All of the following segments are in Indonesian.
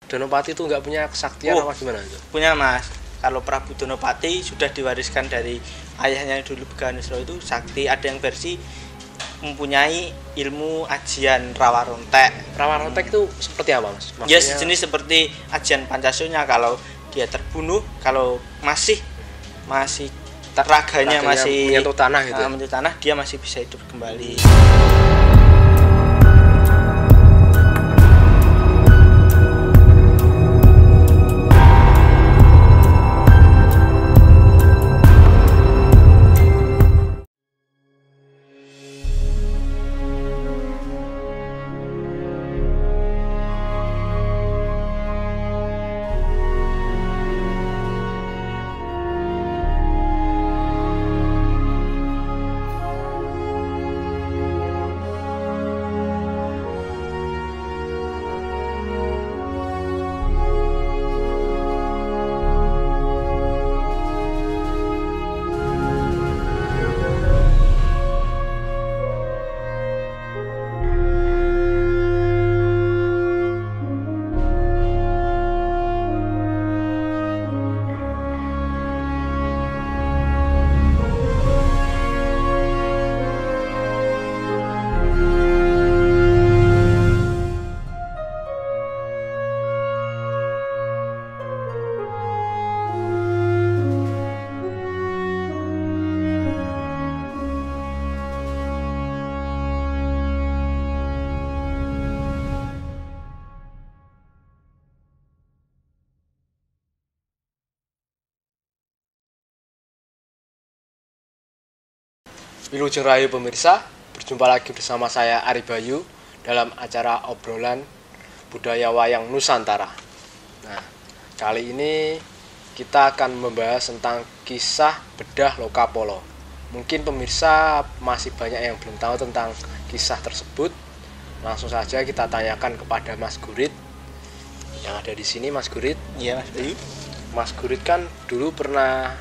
Donopati itu nggak punya kesaktian apa gimana itu? Punya Mas. Kalau Prabu Donopati sudah diwariskan dari ayahnya yang dulu Begawan Wisrawa itu sakti. Ada yang versi mempunyai ilmu ajian Rawarontek. Rawarontek itu seperti apa Mas? Maksudnya... Ya sejenis seperti ajian Pancasuna. Kalau dia terbunuh, kalau masih raganya masih menyentuh tanah gitu. Menyentuh tanah, dia masih bisa hidup kembali. Wilujeng Rahayu pemirsa, berjumpa lagi bersama saya Ari Bayu dalam acara obrolan budaya wayang Nusantara. Nah, kali ini kita akan membahas tentang kisah bedah Lokapolo. Mungkin pemirsa masih banyak yang belum tahu tentang kisah tersebut. Langsung saja kita tanyakan kepada Mas Gurit yang ada di sini. Mas Gurit. Iya Mas Bayu. Mas Gurit kan dulu pernah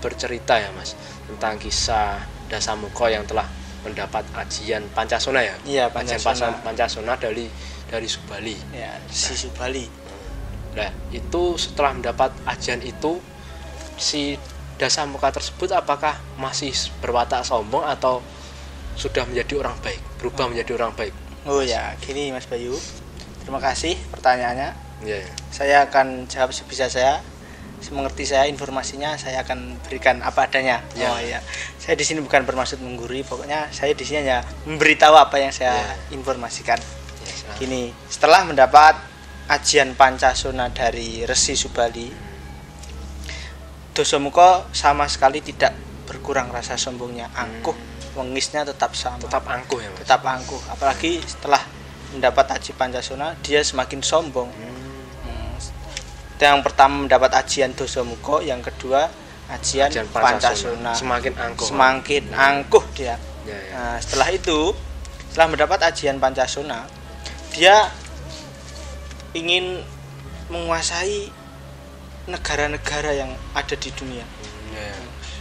bercerita ya Mas tentang kisah Dasamuka yang telah mendapat ajian Pancasona ya. Iya, Pancasona. Pancasona dari Subali. Ya, si Subali. Nah, itu setelah mendapat ajian itu si Dasamuka tersebut apakah masih berwatak sombong atau sudah menjadi orang baik, berubah menjadi orang baik? Oh ya, gini Mas Bayu. Terima kasih pertanyaannya. Ya. Saya akan jawab sebisa saya. Semengerti saya informasinya saya akan berikan apa adanya. Ya. Oh ya. Saya di sini bukan bermaksud menggurui, pokoknya saya di sini hanya memberitahu apa yang saya informasikan. Ya, gini, setelah mendapat ajian Pancasona dari Resi Subali, Dasamuka sama sekali tidak berkurang rasa sombongnya, angkuh, wengisnya tetap sama. Tetap angkuh ya Mas. Tetap angkuh, apalagi setelah mendapat ajian Pancasona dia semakin sombong. Yang pertama mendapat ajian Dasamuka, yang kedua ajian Pancasona. Semakin angkuh. Semakin angkuh dia. Ya. Nah, setelah itu, setelah mendapat ajian Pancasona, dia ingin menguasai negara-negara yang ada di dunia. Ya.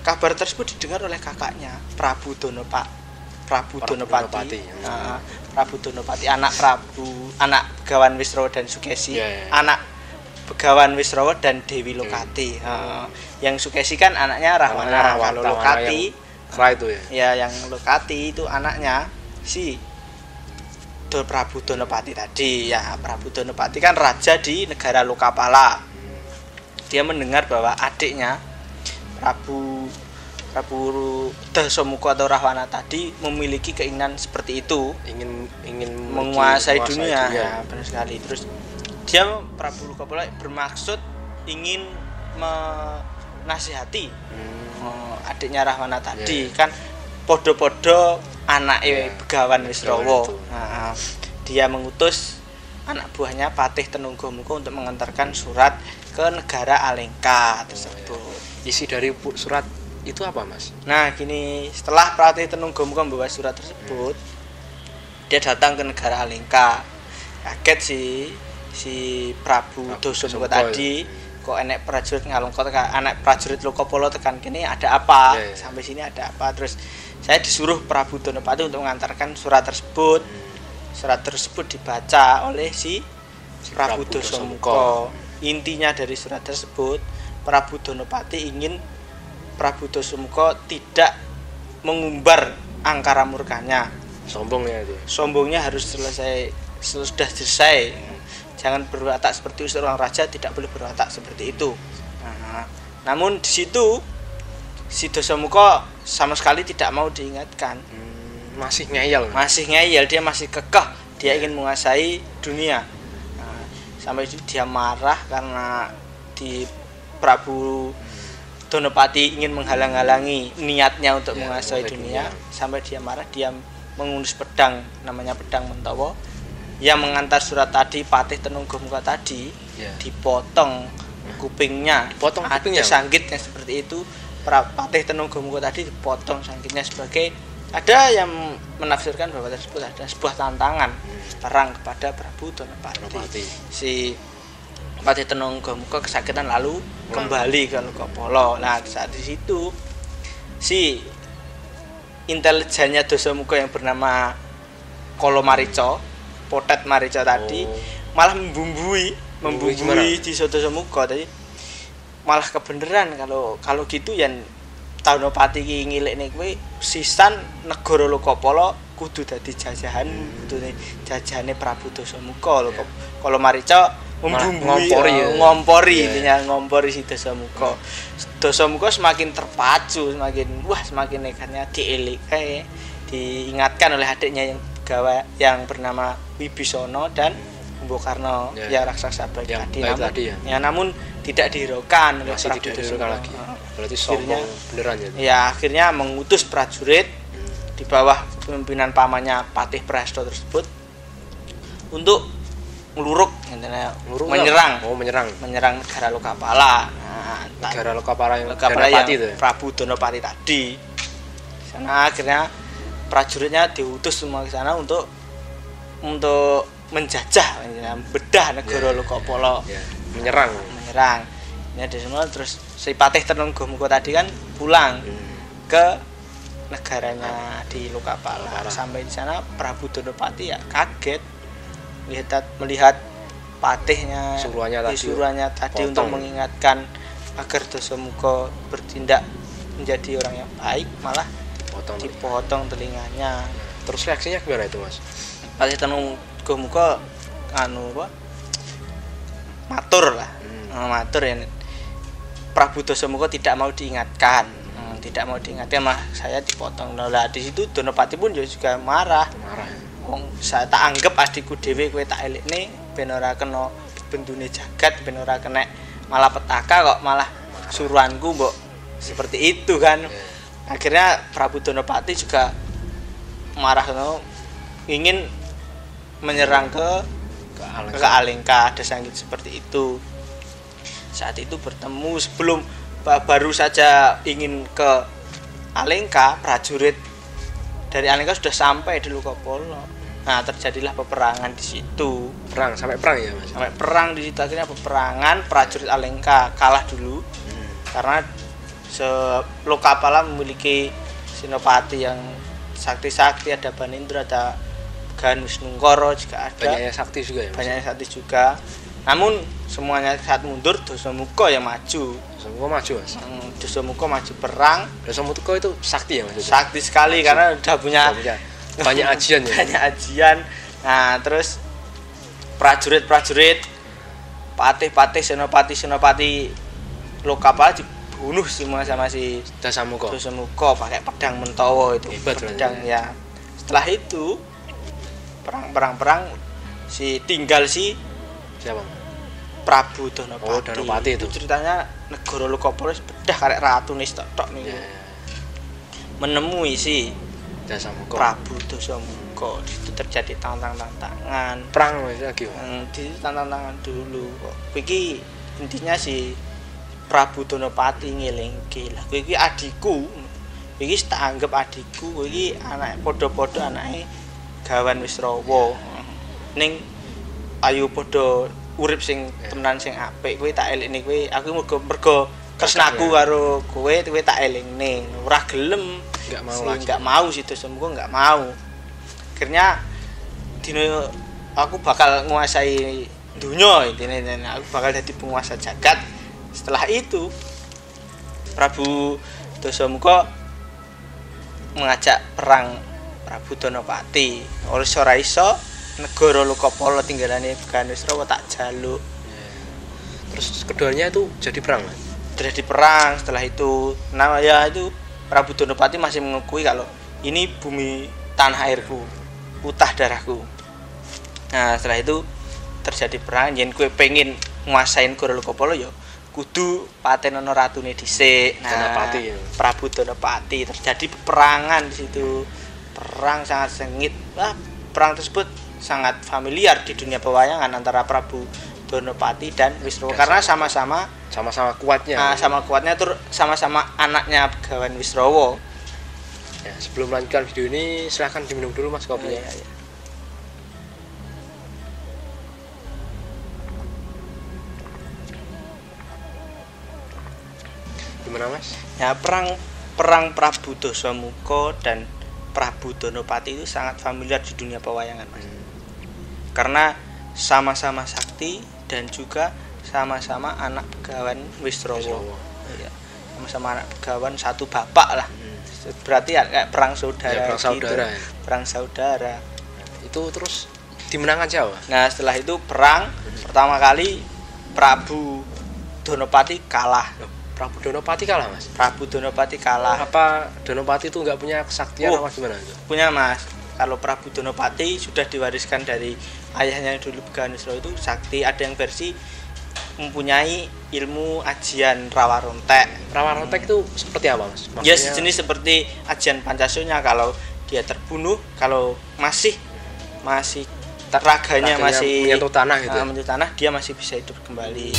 Kabar tersebut didengar oleh kakaknya, Prabu Donopati. Prabu Donopati, anak Begawan Wisrawa dan Sukesi, anak Begawan Wisrawa dan Dewi Lokati. Yang Sukesi kan anaknya Rahwana. Kalau Lokati itu ya. Ya, yang Lokati itu anaknya si Prabu Donopati tadi. Ya, Prabu Donopati kan raja di negara Lokapala. Dia mendengar bahwa adiknya Prabu Dasamuka atau Rahwana tadi memiliki keinginan seperti itu, ingin menguasai dunia. Ya, benar sekali. Terus dia Prabu Lokapala bermaksud ingin menasihati adiknya Rahwana tadi. Kan podo-podo anak Begawan Wisrawa. Nah, dia mengutus anak buahnya Patih Tenunggamuka untuk mengantarkan surat ke negara Alengka tersebut. Isi dari surat itu apa Mas? Nah gini, setelah Patih Tenunggamuka membawa surat tersebut, dia datang ke negara Alengka. Kaget si Prabu Dasamuka tadi, kok enek prajurit ngalengka tekan, anak prajurit Lokapolo tekan kene ada apa? Sampai sini ada apa? Terus saya disuruh Prabu Donopati untuk mengantarkan surat tersebut. Surat tersebut dibaca oleh si Si Prabu Dasamuka. Intinya dari surat tersebut, Prabu Danapati ingin Prabu Dasamuka tidak mengumbar angkara murkanya. Sombongnya itu. Sombongnya harus sudah selesai. Jangan berwatak seperti seorang raja, tidak boleh berwatak seperti itu. Nah, namun di situ si Dasamuka sama sekali tidak mau diingatkan. Masih ngeyel. Masih ngeyel, dia masih kekeh, dia ingin menguasai dunia. Nah, sampai itu dia marah karena di Prabu Danapati ingin menghalang-halangi niatnya untuk menguasai dunia. Sampai dia marah, dia mengunus pedang, namanya pedang Mentawa, yang mengantar surat tadi, Patih Tenunggamuka tadi, dipotong kupingnya, ada sanggitnya seperti itu. Patih Tenunggamuka tadi dipotong sanggitnya sebagai, ada yang menafsirkan bahwa tersebut ada sebuah tantangan perang kepada Prabu Danapati. Si Patih Tenunggamuka kesakitan lalu kembali ke Lokapala. Nah, saat di situ si intelijennya Dasamuka yang bernama Kala Marica, Potet Marica tadi malah membumbui di Dasamuka tadi. Malah kebenaran kalau gitu yang Danapati iki ngilekne kowe sisan negara Lokapala kudu dadi jajahan, kudu jajahane Prabu Dasamuka. Kala Marica ngompori intinya ngompori si Dasamuka. Dasamuka semakin terpacu, semakin nekatnya diingatkan oleh adiknya yang bernama Wibisana dan Kumbakarna yang raksasa baik tadi. Namun tidak dihiraukan oleh Prabu Dasamuka lagi. Berarti sombong beneran ya. Ya, akhirnya mengutus prajurit di bawah pimpinan pamannya Patih Prahasta tersebut untuk menyerang negara Lokapala. Negara Lokapala yang Prabu Danapati tadi. Sana akhirnya prajuritnya diutus semua ke sana untuk menjajah, bedah negara Lokapala. Menyerang. Ya di semua terus si Patih Tenunggamuka tadi kan pulang ke negaranya di Lokapala. Sampai di sana Prabu Danapati ya kaget melihat patihnya suruhannya tadi untuk mengingatkan agar Dasamuka bertindak menjadi orang yang baik, malah dipotong telinganya. Terus reaksinya gimana itu, Mas? Patih Tenunggamuka matur ya. Prabu Dasamuka tidak mau diingatkan, malah saya dipotong. Nah, di situ Danapati pun juga marah. Saya tak anggap adikku dhewe kowe tak elekne ben ora kena bendune jagat, ben ora kena malapetaka kok malah suruhanku mbok seperti itu kan. Akhirnya Prabu Danapati juga marah ingin menyerang ke Alengka, ada sanggit seperti itu. Saat itu bertemu sebelum baru saja ingin ke Alengka, prajurit dari Alengka sudah sampai di Lokapala. Nah, terjadilah peperangan di situ. Sampai perang ya, Mas? Sampai perang di situ, akhirnya peperangan, prajurit Alengka kalah dulu. Karena Lokapala memiliki senopati yang sakti-sakti, ada Banindra, ada Gan Wisnungkara juga ada. Banyaknya sakti juga ya, Mas? Banyaknya sakti juga. Namun semuanya saat mundur Dasamuka yang maju. Dasamuka maju, Mas? Dasamuka maju perang. Dasamuka itu sakti ya, Mas? Sakti sekali karena udah punya banyak ajian ya. Banyak ajian. Nah, terus prajurit patih senopati Lokapala dibunuh semua sama si Dasamuka pakai pedang Mentawa itu. Hebat, pedang ya. Setelah itu perang tinggal si siapa? Prabu Danapati. Danapati itu. Ceritanya negara Lokapala bedah karek ratune tok niku. Menemui si Dasamuka. Prabu Dasamuka. Di situ terjadi tantangan. Perang lagi. Di tantangan dulu kok. Iki intinya si Prabu Danapati ngelingke lah. Kowe iki adikku. Iki tak anggap adikku. Kowe iki anake padha-padha anake Gawan Wisrawa. Ning ayo padha urip sing temenan sing apik. Kowe tak elingne kowe. Aku mergo tresnaku karo kowe tak elingne. Ora gelem. Enggak mau si Dasamuka enggak mau. Akhirnya dino aku bakal nguasai dunia intinya aku bakal jadi penguasa jagat. Setelah itu Prabu Dasamuka mengajak perang Prabu Danapati. Ora iso negara Lokapala tinggalane Begawan Wisrawa tak jaluk. Terus keduanya itu jadi perang, Mas. Terjadi perang. Setelah itu namanya itu Prabu Danapati masih mengakui kalau ini bumi tanah airku, utah darahku. Nah, setelah itu terjadi perang. Yen kowe pengen nguasain negara Lokapala ya kudu patenono ratune dhisik. Nah, Danapati ya. Prabu Danapati terjadi peperangan di situ. Perang sangat sengit. Wah, perang tersebut sangat familiar di dunia pewayangan antara Prabu Danapati dan Wisrawa karena sama-sama kuatnya. Nah, sama kuatnya tur sama-sama anaknya Begawan Wisrawa. Ya, sebelum melanjutkan video ini silahkan diminum dulu Mas kopinya. Ya. Gimana Mas? Ya, perang Prabu Dasamuka dan Prabu Danapati itu sangat familiar di dunia pewayangan, Mas. Karena sama-sama sakti dan juga sama-sama anak Begawan Wisrawa. Ya, sama-sama anak Begawan satu bapak lah. Berarti ya kayak perang saudara. Ya, perang saudara. Gitu. Perang saudara. Itu terus dimenangkan siapa? Nah, setelah itu perang pertama kali Prabu Danapati kalah. Prabu Danapati kalah Mas? Prabu Danapati kalah. Apa Danapati itu nggak punya kesaktian apa gimana itu? Punya Mas. Kalau Prabu Danapati sudah diwariskan dari ayahnya yang dulu Begawan Wisrawa itu sakti. Ada yang versi mempunyai ilmu ajian rawa rontek. Rawa rontek itu seperti apa Mas? Ya sejenis seperti ajian Pancasunya. Kalau dia terbunuh, kalau masih raganya masih menyentuh tanah gitu. Menyentuh tanah, dia masih bisa hidup kembali.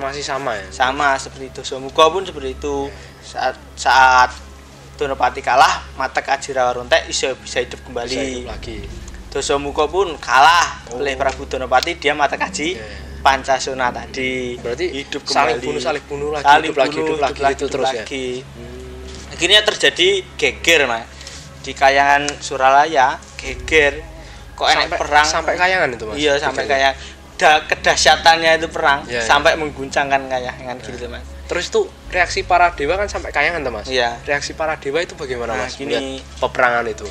Masih sama ya? Sama seperti Dasamuka pun seperti itu. Saat Danapati kalah, mata Aji Rawa Rontek bisa hidup kembali. Bisa hidup lagi. Dasamuka pun kalah oleh Prabu Danapati, dia mata Aji Pancasona tadi. Berarti hidup kembali. saling bunuh lagi, hidup lagi itu terus ya. Akhirnya terjadi geger Mas. Di Kayangan Suralaya geger. Kok enak perang sampai Kayangan itu Mas? Iya, sampai kayak kedahsyatannya itu perang ya, sampai mengguncangkan Kayangan gitu Mas. Terus itu reaksi para dewa kan sampai Kayangan tuh Mas? Iya. Reaksi para dewa itu bagaimana Mas? Gini, peperangan itu.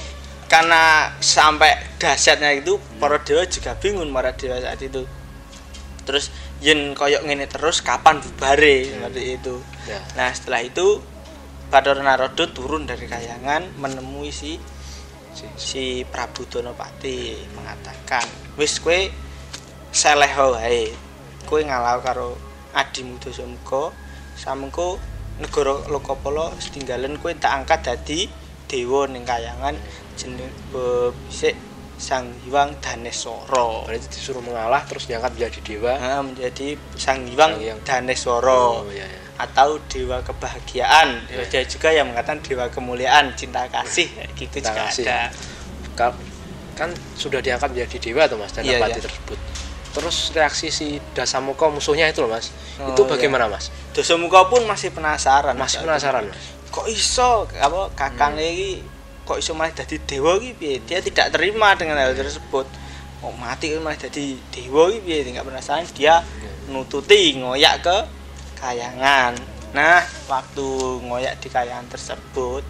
Karena sampai dahsyatnya itu para dewa juga bingung para dewa saat itu. Terus yen koyok ngene terus kapan bubare seperti itu. Ya. Nah, setelah itu Bathara Narada turun dari Kayangan menemui si Prabu Danapati mengatakan, "Wis kowe seleh wae. Kowe ngalah karo adimu Dasamuka, samengko negara Lokapala setinggalen kowe tak angkat dadi dewa ning Kayangan jeneng bisik Sang Hyang Daneswara." Berarti disuruh mengalah terus diangkat menjadi dewa. Menjadi Sang Hyang Daneswara. Iya. Atau dewa kebahagiaan. Ada juga yang mengatakan dewa kemuliaan, cinta kasih, gitu juga ada. Kan sudah diangkat menjadi dewa tuh Mas Danapati tersebut. Terus reaksi si Dasamuka musuhnya itu loh Mas. Itu bagaimana Mas? Dasamuka pun masih penasaran. Masih penasaran Mas. Kok iso kakang iki kok iso malah dadi dewa iki piye? Dia tidak terima dengan hal tersebut. Kok mati kok malah dadi dewa iki piye? Enggak penasaran, dia nututi ngoyak ke Kayangan. Nah, waktu ngoyak di Kayangan tersebut,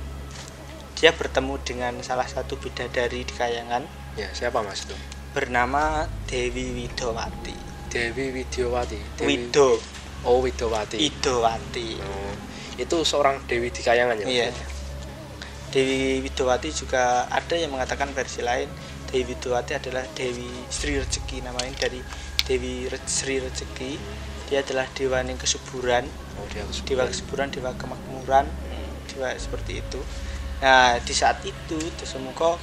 dia bertemu dengan salah satu bidadari di Kayangan. Ya, siapa Mas itu? Bernama Dewi Widowati. Dewi Widowati. Widowati. Itu seorang dewi di Kayangan ya? Iya. Dewi Widowati juga ada yang mengatakan versi lain. Dewi Widowati adalah Dewi Sri Rezeki, namanya dari Dewi Sri Rezeki. Dia adalah dewa yang kesuburan. Dewa kesuburan, dewa kemakmuran, dewa seperti itu. Nah, di saat itu Dasamuka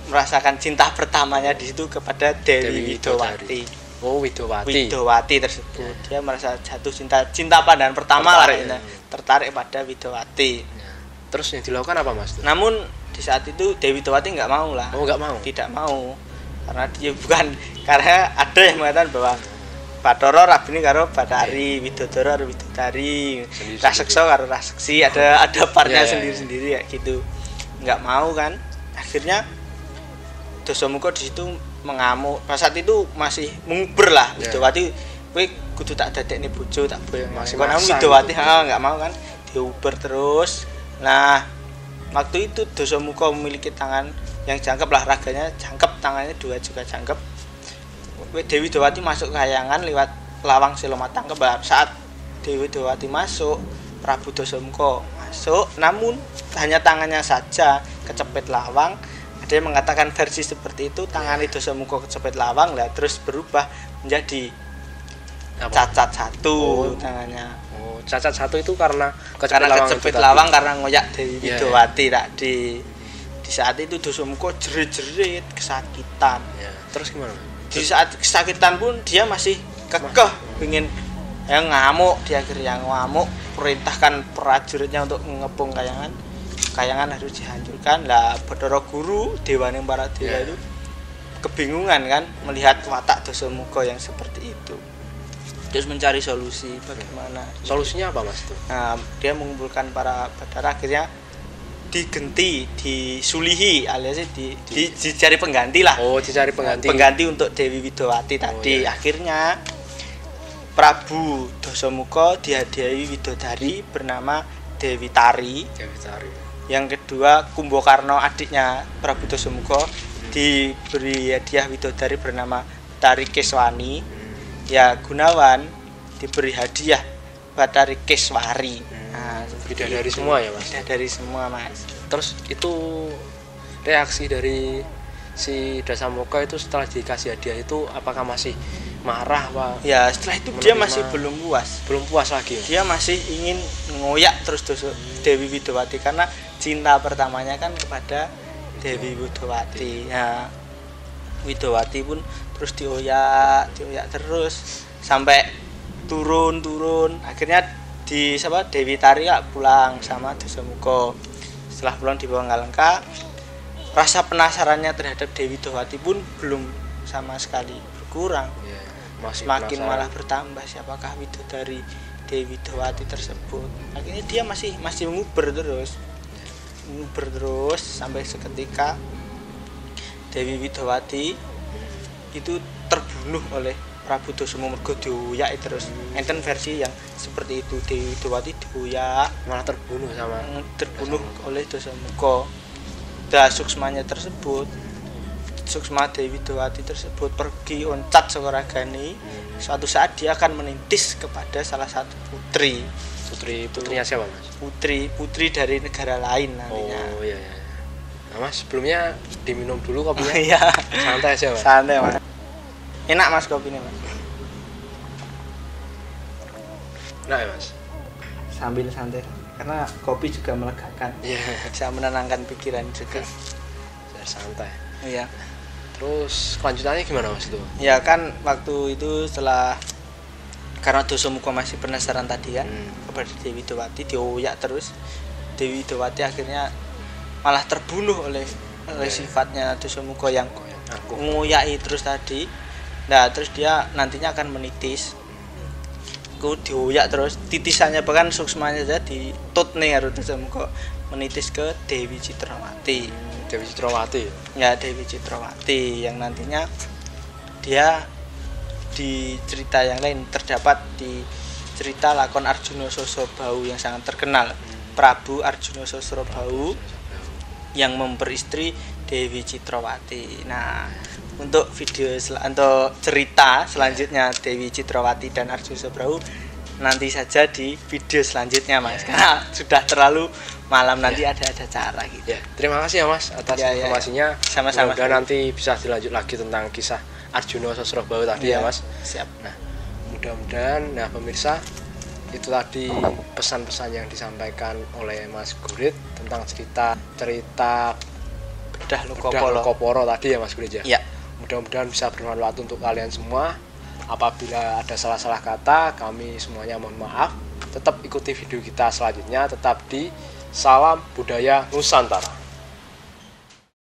merasakan cinta pertamanya di situ kepada Dewi Widowati. Widowati tersebut. Dia merasa jatuh cinta pandangan pertama tertarik pada Widowati. Terus yang dilakukan apa Mas? Namun di saat itu Dewi Widowati nggak mau lah. Nggak mau. Tidak mau. Karena dia karena ada yang mengatakan bahwa Bathara rabine karo Bathari, Widodara karo Widodari, Raseksa karo Raseksi, ada partnya sendiri-sendiri ya gitu. Enggak mau kan. Akhirnya Dasamuka di situ mengamuk. Pas saat itu masih menguber lah Widowati, kowe kudu tak dadekne bojo, tak boyong. Masih Widowati enggak mau kan, diuber terus. Nah, waktu itu Dasamuka memiliki tangan yang jangkep lah, raganya jangkep, tangannya dua juga jangkep. Dewi Widowati masuk ke kayangan lewat lawang Selomatang kebab. Saat Dewi Widowati masuk, Prabu Dasamuka masuk, namun hanya tangannya saja kecepet lawang. Ada yang mengatakan versi seperti itu, tangannya Dasamuka kecepet lawang lah, terus berubah menjadi cacat satu tangannya. Oh, cacat satu itu karena kecepet lawang karena ngoyak Dewi Widowati tadi. Di saat itu Dasamuka jerit-jerit kesakitan. Terus gimana? Di saat kesakitan pun dia masih kekeh ingin ngamuk, dia akhirnya ngamuk, perintahkan prajuritnya untuk mengepung kayangan harus dihancurkan. Lah Bathara Guru dewaning para dewa itu kebingungan kan melihat watak Dasamuka yang seperti itu, terus mencari solusi bagaimana. Solusinya apa Mas tuh? Nah, dia mengumpulkan para Bathara, akhirnya digenti, disulihi alias dicari pengganti lah. Oh, dicari pengganti. Pengganti untuk Dewi Widowati tadi. Akhirnya Prabu Dasamuka dihadiahi widodari bernama Dewi Tari. Yang kedua Kumbakarna adiknya Prabu Dasamuka diberi hadiah widodari bernama Bathari Keswani. Ya Gunawan diberi hadiah Bathari Keswari. Nah, dari semua ya Mas? Dari semua Mas. Terus itu reaksi dari si Dasamuka itu setelah dikasih hadiah itu apakah masih marah Pak? Ya setelah itu dia masih belum puas lagi ya? Dia masih ingin ngoyak terus Dewi Widowati karena cinta pertamanya kan kepada Dewi Widowati. Ya Widowati pun terus dioyak terus sampai turun akhirnya Dewi Tari pulang sama Dasamuka. Setelah pulang di Banggalengka, rasa penasarannya terhadap Dewi Widowati pun belum sama sekali berkurang. Semakin malah bertambah siapakah widodari Dewi Widowati tersebut. Akhirnya dia masih menguber terus sampai seketika Dewi Widowati itu terbunuh oleh Prabu Dasamuka mergo dioyak terus. Enten versi yang seperti itu, Dewi Widowati dioyak malah terbunuh oleh Dasamuka. Suksmanya tersebut, suksma Dewi Widowati tersebut pergi oncat saka ragane. Suatu saat dia akan menintis kepada salah satu putrinya siapa Mas? Putri dari negara lain nantinya. Oh iya. Nah Mas, sebelumnya diminum dulu kopinya. Iya. Santai aja Mas. Santai Mas. Enak Mas kopinya Mas. Enak ya Mas. Sambil santai karena kopi juga melegakan. Iya. Bisa menenangkan pikiran juga. Biar santai. Iya. Terus kelanjutannya gimana Mas itu? Ya kan waktu itu setelah karena Dasamuka masih penasaran tadi kan kepada Dewi Widowati, dioyak terus. Dewi Widowati akhirnya malah terbunuh oleh sifatnya Dasamuka yang ngoyaki terus tadi. Nah, terus dia nantinya akan menitis. Dioyak terus, titisannya bahkan suksmanya saja ditutne karo Dasamuka menitis ke Dewi Citrawati. Ya, Dewi Citrawati yang nantinya dia di cerita yang lain terdapat di cerita lakon Arjuna Sosrobau yang sangat terkenal. Prabu Arjuna Sosrobau yang memperistri Dewi Citrawati. Nah, untuk cerita selanjutnya Dewi Citrawati dan Arjuna Sosrobau nanti saja di video selanjutnya Mas, karena sudah terlalu malam, nanti ada acara gitu. Terima kasih ya Mas atas informasinya. Sama-sama. Mudah-mudahan nanti bisa dilanjut lagi tentang kisah Arjuna Sosrobau tadi ya Mas. Siap. Nah, mudah-mudahan pemirsa itu tadi pesan-pesan yang disampaikan oleh Mas Gurit tentang cerita Bedah Lokoporo tadi ya Mas Gurit ya. Iya. Mudah-mudahan bisa bermanfaat untuk kalian semua. Apabila ada salah-salah kata, kami semuanya mohon maaf. Tetap ikuti video kita selanjutnya, tetap di Salam Budaya Nusantara.